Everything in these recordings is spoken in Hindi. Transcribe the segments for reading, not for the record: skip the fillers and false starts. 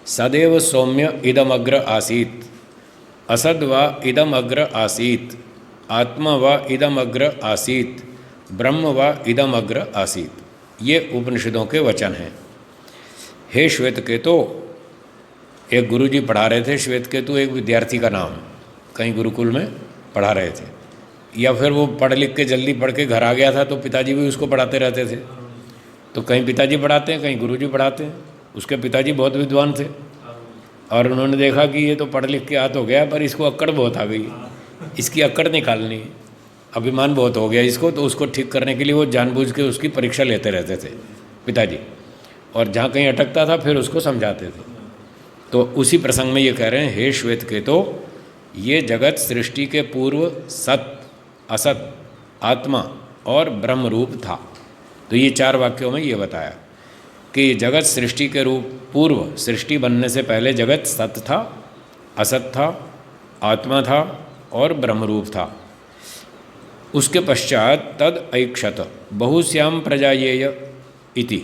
सदैव सौम्य इदमग्र आसीत, असद व इदमग्र आसीत, आत्मा व इदमग्र आसीत, ब्रह्म व इदमग्र आसीत। ये उपनिषदों के वचन हैं। हे श्वेतकेतु, एक गुरुजी पढ़ा रहे थे, श्वेतकेतु एक विद्यार्थी का नाम, कहीं गुरुकुल में पढ़ा रहे थे, या फिर वो पढ़ लिख के जल्दी पढ़ के घर आ गया था तो पिताजी भी उसको पढ़ाते रहते थे। तो कहीं पिताजी पढ़ाते हैं, कहीं गुरुजी पढ़ाते हैं। उसके पिताजी बहुत विद्वान थे और उन्होंने देखा कि ये तो पढ़ लिख के आ तो गया पर इसको अक्कड़ बहुत आ गई, इसकी अक्कड़ निकालनी है, अभिमान बहुत हो गया इसको। तो उसको ठीक करने के लिए वो जानबूझ के उसकी परीक्षा लेते रहते थे पिताजी, और जहाँ कहीं अटकता था फिर उसको समझाते थे। तो उसी प्रसंग में ये कह रहे हैं, हे श्वेतकेतु, ये जगत सृष्टि के पूर्व सत, असत, आत्मा और ब्रह्म रूप था। तो ये 4 वाक्यों में ये बताया कि जगत सृष्टि के रूप पूर्व, सृष्टि बनने से पहले जगत सत था, असत था, आत्मा था और ब्रह्म रूप था। उसके पश्चात तद ऐक्षत बहुश्याम प्रजायेय इति,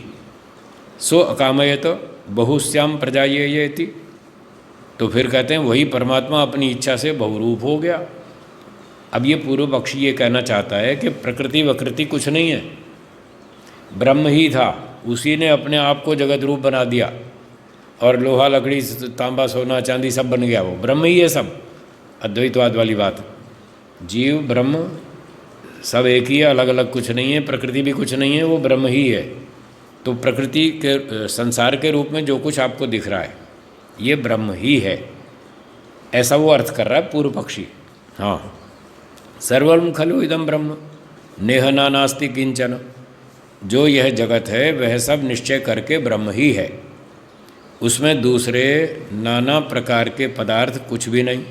सो अकामयत बहुश्याम प्रजायेय इति। तो फिर कहते हैं वही परमात्मा अपनी इच्छा से बहुरूप हो गया। अब ये पूर्व पक्षी ये कहना चाहता है कि प्रकृति वकृति कुछ नहीं है, ब्रह्म ही था, उसी ने अपने आप को जगत रूप बना दिया और लोहा लकड़ी तांबा सोना चांदी सब बन गया, वो ब्रह्म ही है सब। अद्वैतवाद वाली बात, जीव ब्रह्म सब एक ही है, अलग अलग कुछ नहीं है, प्रकृति भी कुछ नहीं है, वो ब्रह्म ही है। तो प्रकृति के संसार के रूप में जो कुछ आपको दिख रहा है ये ब्रह्म ही है, ऐसा वो अर्थ कर रहा है पूर्व पक्षी। हाँ, सर्वम खलु इदम ब्रह्म नेह नानास्ति किंचन, जो यह जगत है वह सब निश्चय करके ब्रह्म ही है, उसमें दूसरे नाना प्रकार के पदार्थ कुछ भी नहीं।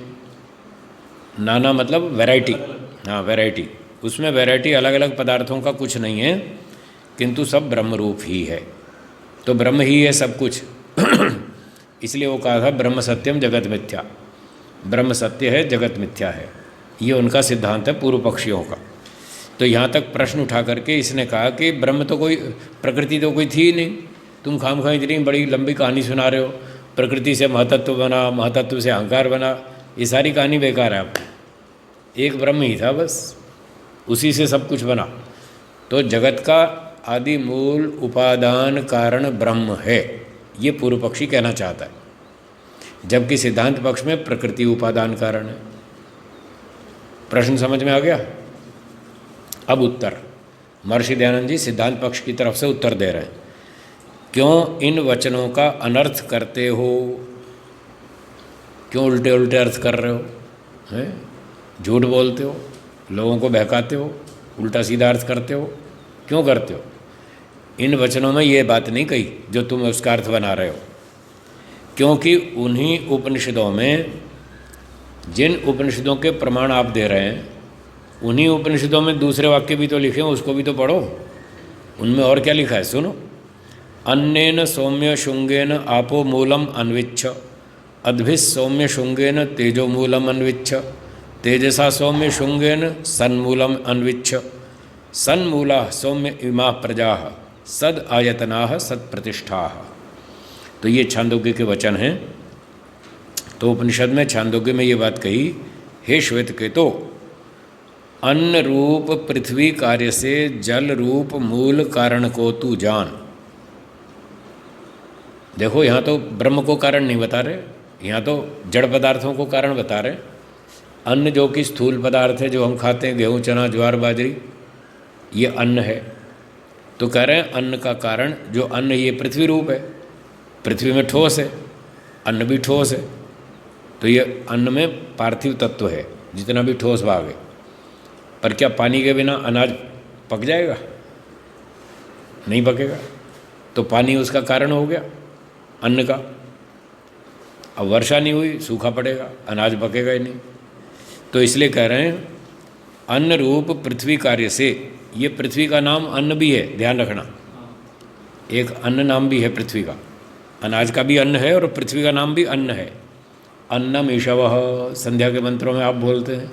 नाना मतलब वैरायटी, हाँ वैरायटी, उसमें वैरायटी अलग अलग पदार्थों का कुछ नहीं है, किंतु सब ब्रह्म रूप ही है। तो ब्रह्म ही है सब कुछ इसलिए वो कहा था ब्रह्म सत्यम जगत मिथ्या, ब्रह्म सत्य है जगत मिथ्या है, ये उनका सिद्धांत है पूर्व पक्षियों का। तो यहाँ तक प्रश्न उठा करके इसने कहा कि ब्रह्म तो कोई, प्रकृति तो कोई थी ही नहीं, तुम खामखा इतनी बड़ी लंबी कहानी सुना रहे हो, प्रकृति से महतत्व बना, महतत्व से अहंकार बना, ये सारी कहानी बेकार है आपको। एक ब्रह्म ही था बस, उसी से सब कुछ बना। तो जगत का आदि मूल उपादान कारण ब्रह्म है, ये पूर्व पक्षी कहना चाहता है, जबकि सिद्धांत पक्ष में प्रकृति उपादान कारण है। प्रश्न समझ में आ गया? अब उत्तर, महर्षि दयानंद जी सिद्धांत पक्ष की तरफ से उत्तर दे रहे हैं। क्यों इन वचनों का अनर्थ करते हो? क्यों उल्टे उल्टे अर्थ कर रहे हो? हैं, झूठ बोलते हो, लोगों को बहकाते हो, उल्टा सीधा अर्थ करते हो, क्यों करते हो? इन वचनों में ये बात नहीं कही जो तुम उसका अर्थ बना रहे हो, क्योंकि उन्हीं उपनिषदों में, जिन उपनिषदों के प्रमाण आप दे रहे हैं, उन्हीं उपनिषदों में दूसरे वाक्य भी तो लिखे हैं, उसको भी तो पढ़ो। उनमें और क्या लिखा है सुनो। अन्नेन सौम्य शुंगेन आपो मूलम अन्विच्छ, अद्भिस् सौम्य शुंगेन तेजो मूलम अन्विच्छ, तेजसा सौम्य शुंगेन सन्मूलम अन्विच्छ, सन्मूला सौम्य इमा प्रजा सद आयतना सद प्रतिष्ठा। तो ये छांदोग्य के वचन हैं। तो उपनिषद में छांदोग्य में ये बात कही, हे श्वेतकेतु, अन्न रूप पृथ्वी कार्य से जल रूप मूल कारण को तू जान। देखो यहाँ तो ब्रह्म को कारण नहीं बता रहे, यहाँ तो जड़ पदार्थों को कारण बता रहे। अन्न जो कि स्थूल पदार्थ है, जो हम खाते हैं, गेहूँ चना ज्वार बाजरी, ये अन्न है। तो कह रहे हैं अन्न का कारण, जो अन्न ये पृथ्वी रूप है, पृथ्वी में ठोस है, अन्न भी ठोस है। तो ये अन्न में पार्थिव तत्व है, जितना भी ठोस भाग है। पर क्या पानी के बिना अनाज पक जाएगा? नहीं पकेगा। तो पानी उसका कारण हो गया अन्न का। अब वर्षा नहीं हुई, सूखा पड़ेगा, अनाज पकेगा ही नहीं। तो इसलिए कह रहे हैं अन्न रूप पृथ्वी कार्य से, ये पृथ्वी का नाम अन्न भी है, ध्यान रखना, एक अन्न नाम भी है पृथ्वी का, अनाज का भी अन्न है और पृथ्वी का नाम भी अन्न है। अन्नम ईशवः, संध्या के मंत्रों में आप बोलते हैं,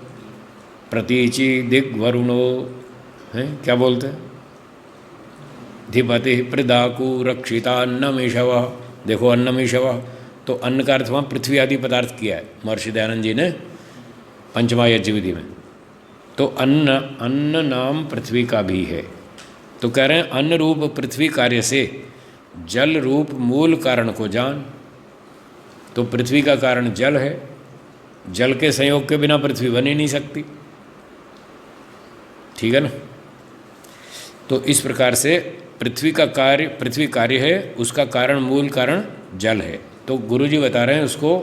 प्रतीचि दिग्वरुणो, हैं क्या बोलते हैं, धिपति प्रदाकु रक्षिता अन्नम ईशवः। देखो अन्नम ईशवः, तो अन्न का अर्थ वहाँ पृथ्वी आदि पदार्थ किया है महर्षि दयानंद जी ने पंचमा यज्ञ विधि में। तो अन्न अन्न नाम पृथ्वी का भी है। तो कह रहे हैं अन्न रूप पृथ्वी कार्य से जल रूप मूल कारण को जान। तो पृथ्वी का कारण जल है, जल के संयोग के बिना पृथ्वी बन ही नहीं सकती, ठीक है ना। तो इस प्रकार से पृथ्वी कार्य है, उसका कारण मूल कारण जल है। तो गुरुजी बता रहे हैं उसको,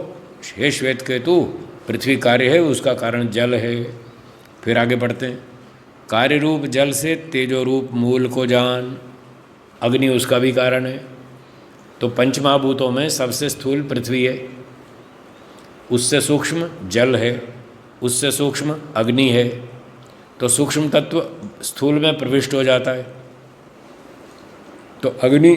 हे श्वेत केतु पृथ्वी कार्य है, उसका कारण जल है। फिर आगे बढ़ते हैं, कार्य रूप जल से तेजो रूप मूल को जान। अग्नि उसका भी कारण है। तो पंचमहाभूतों में सबसे स्थूल पृथ्वी है, उससे सूक्ष्म जल है, उससे सूक्ष्म अग्नि है। तो सूक्ष्म तत्व स्थूल में प्रविष्ट हो जाता है। तो अग्नि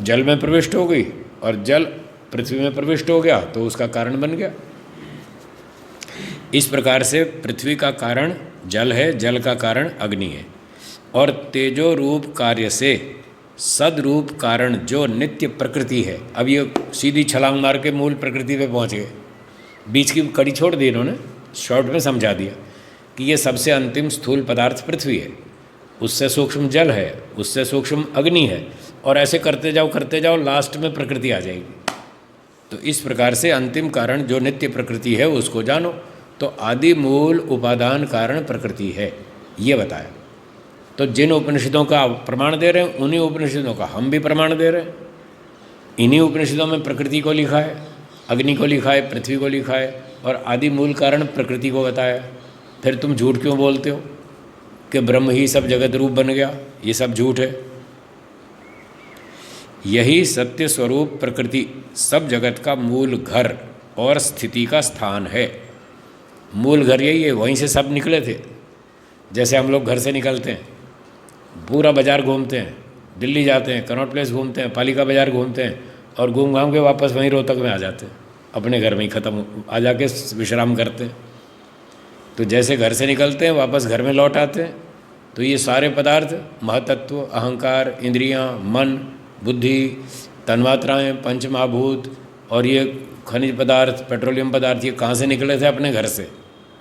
जल में प्रविष्ट हो गई और जल पृथ्वी में प्रविष्ट हो गया, तो उसका कारण बन गया। इस प्रकार से पृथ्वी का कारण जल है, जल का कारण अग्नि है। और तेजो रूप कार्य से सदरूप कारण जो नित्य प्रकृति है। अब ये सीधी छलांग मार के मूल प्रकृति पे पहुंच गए, बीच की कड़ी छोड़ दी इन्होंने, शॉर्ट में समझा दिया कि ये सबसे अंतिम स्थूल पदार्थ पृथ्वी है, उससे सूक्ष्म जल है, उससे सूक्ष्म अग्नि है, और ऐसे करते जाओ लास्ट में प्रकृति आ जाएगी। तो इस प्रकार से अंतिम कारण जो नित्य प्रकृति है उसको जानो। तो आदि मूल उपादान कारण प्रकृति है, ये बताया। तो जिन उपनिषदों का प्रमाण दे रहे हैं उन्हीं उपनिषदों का हम भी प्रमाण दे रहे हैं। इन्हीं उपनिषदों में प्रकृति को लिखा है, अग्नि को लिखा है, पृथ्वी को लिखा है, और आदि मूल कारण प्रकृति को बताया। फिर तुम झूठ क्यों बोलते हो कि ब्रह्म ही सब जगत रूप बन गया? ये सब झूठ है। यही सत्य स्वरूप प्रकृति सब जगत का मूल घर और स्थिति का स्थान है। मूल घर यही है, वहीं से सब निकले थे। जैसे हम लोग घर से निकलते हैं, पूरा बाज़ार घूमते हैं, दिल्ली जाते हैं, कनॉट प्लेस घूमते हैं, पालिका बाज़ार घूमते हैं, और घूम घाम के वापस वहीं रोहतक में आ जाते हैं, अपने घर में ही ख़त्म आ जाके विश्राम करते हैं। तो जैसे घर से निकलते हैं वापस घर में लौट आते हैं। तो ये सारे पदार्थ, महतत्व, अहंकार, इंद्रियां, मन, बुद्धि, तन्मात्राएँ, पंचमहाभूत और ये खनिज पदार्थ, पेट्रोलियम पदार्थ, ये कहाँ से निकले थे? अपने घर से।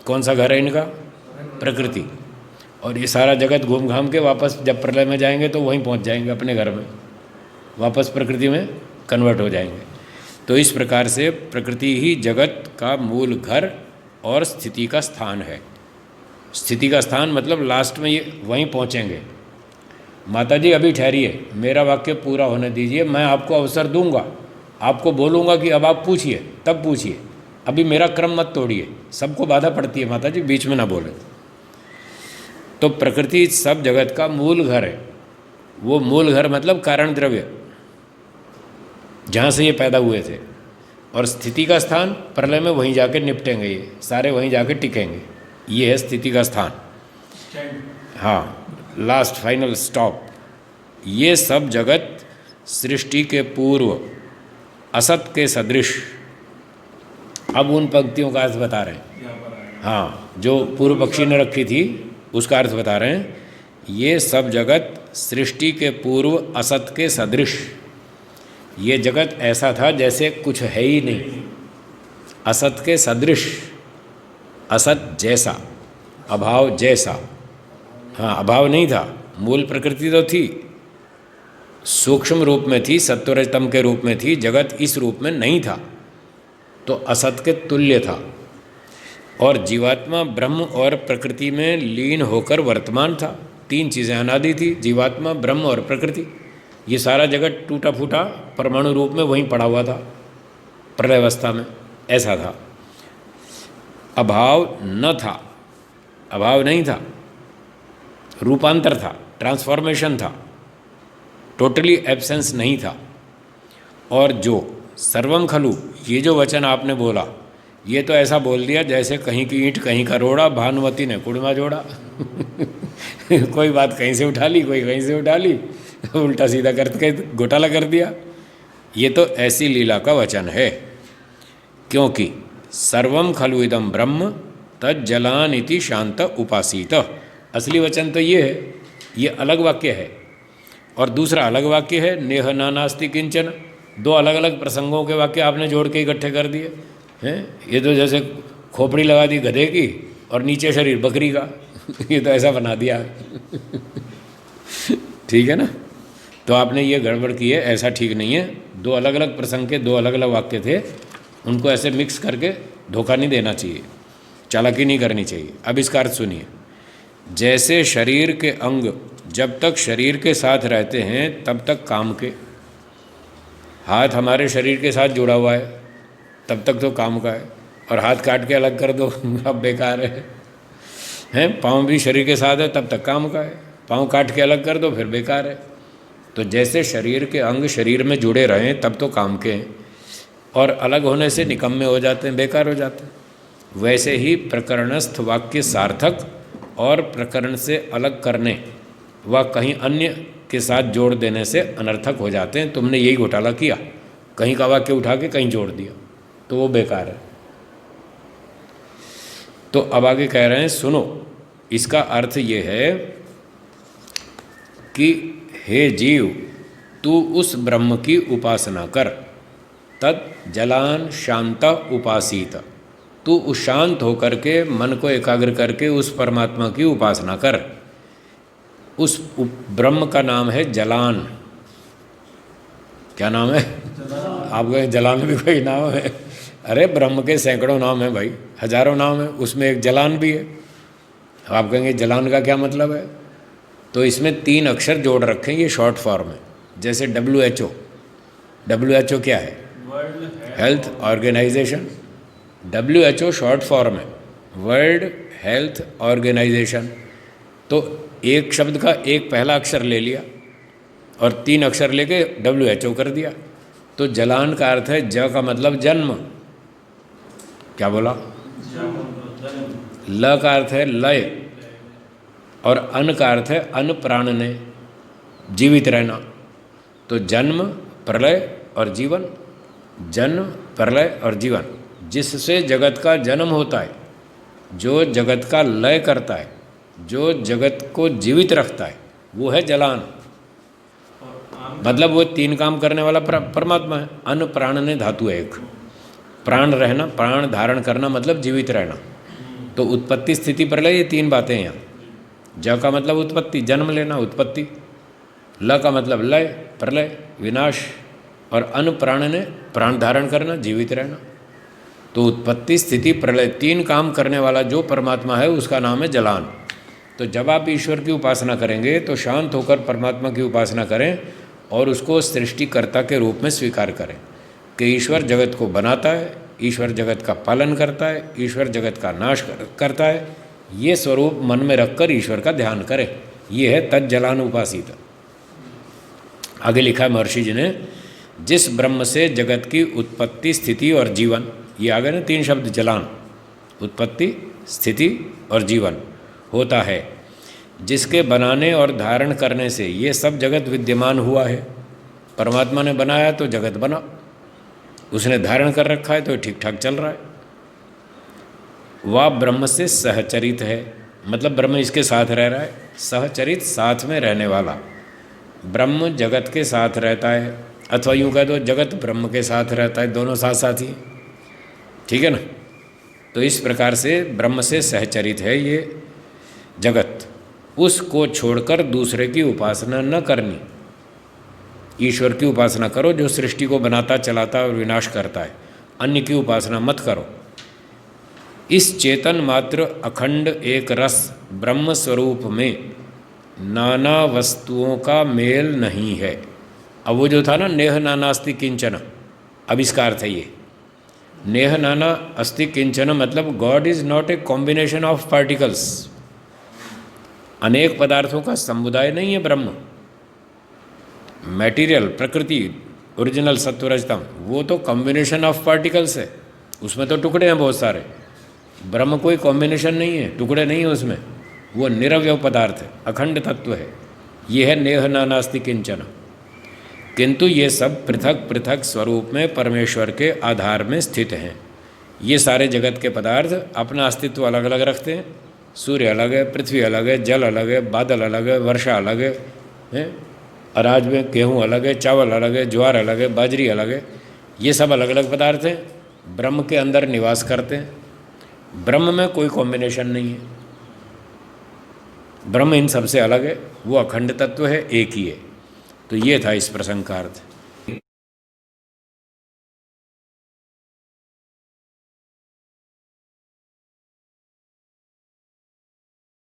कौन सा घर है इनका? प्रकृति। और ये सारा जगत घूम घाम के वापस जब प्रलय में जाएंगे तो वहीं पहुंच जाएंगे अपने घर में, वापस प्रकृति में कन्वर्ट हो जाएंगे। तो इस प्रकार से प्रकृति ही जगत का मूल घर और स्थिति का स्थान है। स्थिति का स्थान मतलब लास्ट में ये वहीं पहुंचेंगे। माता जी अभी ठहरिए, मेरा वाक्य पूरा होने दीजिए, मैं आपको अवसर दूंगा, आपको बोलूँगा कि अब आप पूछिए, तब पूछिए, अभी मेरा क्रम मत तोड़िए। सबको बाधा पड़ती है माता जी, बीच में ना बोले। तो प्रकृति सब जगत का मूल घर है। वो मूल घर मतलब कारण द्रव्य, जहाँ से ये पैदा हुए थे। और स्थिति का स्थान प्रलय में वहीं जाके निपटेंगे, ये सारे वहीं जाके टिकेंगे। ये है स्थिति का स्थान। हाँ, लास्ट फाइनल स्टॉप। ये सब जगत सृष्टि के पूर्व असत के सदृश। अब उन पंक्तियों का अर्थ बता रहे हैं। हाँ, जो पूर्व पक्षी ने रखी थी उसका अर्थ बता रहे हैं। ये सब जगत सृष्टि के पूर्व असत के सदृश। ये जगत ऐसा था जैसे कुछ है ही नहीं, असत के सदृश, असत जैसा, अभाव जैसा। हाँ, अभाव नहीं था, मूल प्रकृति तो थी, सूक्ष्म रूप में थी, सत्वरजतम के रूप में थी, जगत इस रूप में नहीं था, तो असत के तुल्य था। और जीवात्मा ब्रह्म और प्रकृति में लीन होकर वर्तमान था। तीन चीज़ें अनादि थी, जीवात्मा, ब्रह्म और प्रकृति। ये सारा जगत टूटा फूटा परमाणु रूप में वहीं पड़ा हुआ था प्रलय अवस्था में, ऐसा था। अभाव न था, अभाव नहीं था, रूपांतर था, ट्रांसफॉर्मेशन था, टोटली एब्सेंस नहीं था। और जो सर्वम खलु, ये जो वचन आपने बोला, ये तो ऐसा बोल दिया जैसे कहीं की ईंट कहीं का रोड़ा, भानुमति ने कुड़मा जोड़ा। कोई बात कहीं से उठा ली, कोई कहीं से उठा ली, उल्टा सीधा करके घोटाला कर दिया। ये तो ऐसी लीला का वचन है। क्योंकि सर्वम खलु इदम ब्रह्म तज्जलान इति शांत उपासीत। असली वचन तो ये है, ये अलग वाक्य है। और दूसरा अलग वाक्य है, नेह नानास्ति किंचन, दो अलग अलग प्रसंगों के वाक्य आपने जोड़ के इकट्ठे कर दिए हैं। ये तो जैसे खोपड़ी लगा दी गधे की और नीचे शरीर बकरी का ये तो ऐसा बना दिया ठीक है ना। तो आपने ये गड़बड़ की है, ऐसा ठीक नहीं है। दो अलग अलग प्रसंग के दो अलग अलग वाक्य थे, उनको ऐसे मिक्स करके धोखा नहीं देना चाहिए, चालाकी नहीं करनी चाहिए। अब इसका अर्थ सुनिए। जैसे शरीर के अंग जब तक शरीर के साथ रहते हैं तब तक काम के, हाथ हमारे शरीर के साथ जुड़ा हुआ है तब तक तो काम का है, और हाथ काट के अलग कर दो अब बेकार है। पाँव भी शरीर के साथ है तब तक काम का है, पाँव काट के अलग कर दो फिर बेकार है। तो जैसे शरीर के अंग शरीर में जुड़े रहें तब तो काम के हैं, और अलग होने से निकम्मे हो जाते हैं, बेकार हो जाते हैं। वैसे ही प्रकरणस्थ वाक्य सार्थक और प्रकरण से अलग करने व कहीं अन्य के साथ जोड़ देने से अनर्थक हो जाते हैं। तुमने यही घोटाला किया, कहीं का वाक्य उठा के कहीं जोड़ दिया, तो वो बेकार है। तो अब आगे कह रहे हैं, सुनो, इसका अर्थ ये है कि हे जीव, तू उस ब्रह्म की उपासना कर। तत् जलान शांत उपासीत, तू उस शांत होकर के मन को एकाग्र करके उस परमात्मा की उपासना कर। उस ब्रह्म का नाम है जलान। क्या नाम है? आप कहें जलान भी कोई नाम है? अरे ब्रह्म के सैकड़ों नाम हैं भाई, हजारों नाम हैं, उसमें एक जलान भी है। आप कहेंगे जलान का क्या मतलब है? तो इसमें 3 अक्षर जोड़ रखें, ये शॉर्ट फॉर्म है। जैसे WHO, WHO क्या है? Health organisation. WHO short form है, वर्ल्ड हेल्थ ऑर्गेनाइजेशन। तो एक शब्द का एक पहला अक्षर ले लिया और 3 अक्षर लेके WHO कर दिया। तो जलान का अर्थ है ज का मतलब जन्म। क्या बोला? ल का अर्थ है लय, और अन का अर्थ है अन्न प्राण ने, जीवित रहना। तो जन्म, प्रलय और जीवन। जन्म, प्रलय और जीवन, जिससे जगत का जन्म होता है, जो जगत का लय करता है, जो जगत को जीवित रखता है, वो है जलान। मतलब वो 3 काम करने वाला परमात्मा है। अन्न प्राण ने धातु है एक। प्राण रहना, प्राण धारण करना मतलब जीवित रहना। तो उत्पत्ति स्थिति प्रलय, ये 3 बातें हैं यहाँ। ज का मतलब उत्पत्ति, जन्म लेना, उत्पत्ति। ल का मतलब लय, प्रलय, विनाश। और अन्न प्राण ने प्राण धारण करना, जीवित रहना। तो उत्पत्ति स्थिति प्रलय 3 काम करने वाला जो परमात्मा है उसका नाम है जलान। तो जब आप ईश्वर की उपासना करेंगे तो शांत होकर परमात्मा की उपासना करें और उसको सृष्टिकर्ता के रूप में स्वीकार करें कि ईश्वर जगत को बनाता है, ईश्वर जगत का पालन करता है, ईश्वर जगत का नाश करता है। ये स्वरूप मन में रखकर ईश्वर का ध्यान करें। ये है तज्जलान उपासित। आगे लिखा है महर्षि जी ने, जिस ब्रह्म से जगत की उत्पत्ति स्थिति और जीवन, ये आ गए ना 3 शब्द, जलान, उत्पत्ति, स्थिति और जीवन होता है, जिसके बनाने और धारण करने से ये सब जगत विद्यमान हुआ है। परमात्मा ने बनाया तो जगत बना, उसने धारण कर रखा है तो ठीक ठाक चल रहा है। वह ब्रह्म से सहचरित है, मतलब ब्रह्म इसके साथ रह रहा है। सहचरित, साथ में रहने वाला। ब्रह्म जगत के साथ रहता है, अथवा यूँ कह दो जगत ब्रह्म के साथ रहता है, दोनों साथ साथ ही। ठीक है ना। तो इस प्रकार से ब्रह्म से सहचरित है ये जगत। उसको छोड़कर दूसरे की उपासना न करनी। ईश्वर की उपासना करो जो सृष्टि को बनाता, चलाता और विनाश करता है। अन्य की उपासना मत करो। इस चेतन मात्र अखंड एक रस ब्रह्म स्वरूप में नाना वस्तुओं का मेल नहीं है। अब वो जो था ना, नेह नाना अस्ति किंचन, अब इसका अर्थ है ये, नेह नाना अस्ति किंचन मतलब God is not a combination of particles. अनेक पदार्थों का समुदाय नहीं है ब्रह्म। मटेरियल, प्रकृति, ओरिजिनल सत्वरजतम, वो तो कॉम्बिनेशन ऑफ पार्टिकल्स है, उसमें तो टुकड़े हैं बहुत सारे। ब्रह्म कोई कॉम्बिनेशन नहीं है, टुकड़े नहीं है उसमें, वो निरवयव पदार्थ है, अखंड तत्व है। ये है नेह नानास्ति किंचन। किंतु ये सब पृथक पृथक स्वरूप में परमेश्वर के आधार में स्थित हैं। ये सारे जगत के पदार्थ अपना अस्तित्व अलग अलग रखते हैं। सूर्य अलग है, पृथ्वी अलग है, जल अलग है, बादल अलग है, वर्षा अलग है, अनाज में गेहूँ अलग है, चावल अलग है, ज्वार अलग है, बाजरी अलग है, ये सब अलग अलग पदार्थ हैं, ब्रह्म के अंदर निवास करते हैं। ब्रह्म में कोई कॉम्बिनेशन नहीं है, ब्रह्म इन सबसे अलग है, वो अखंड तत्व है, एक ही है। तो ये था इस प्रसंग का अर्थ।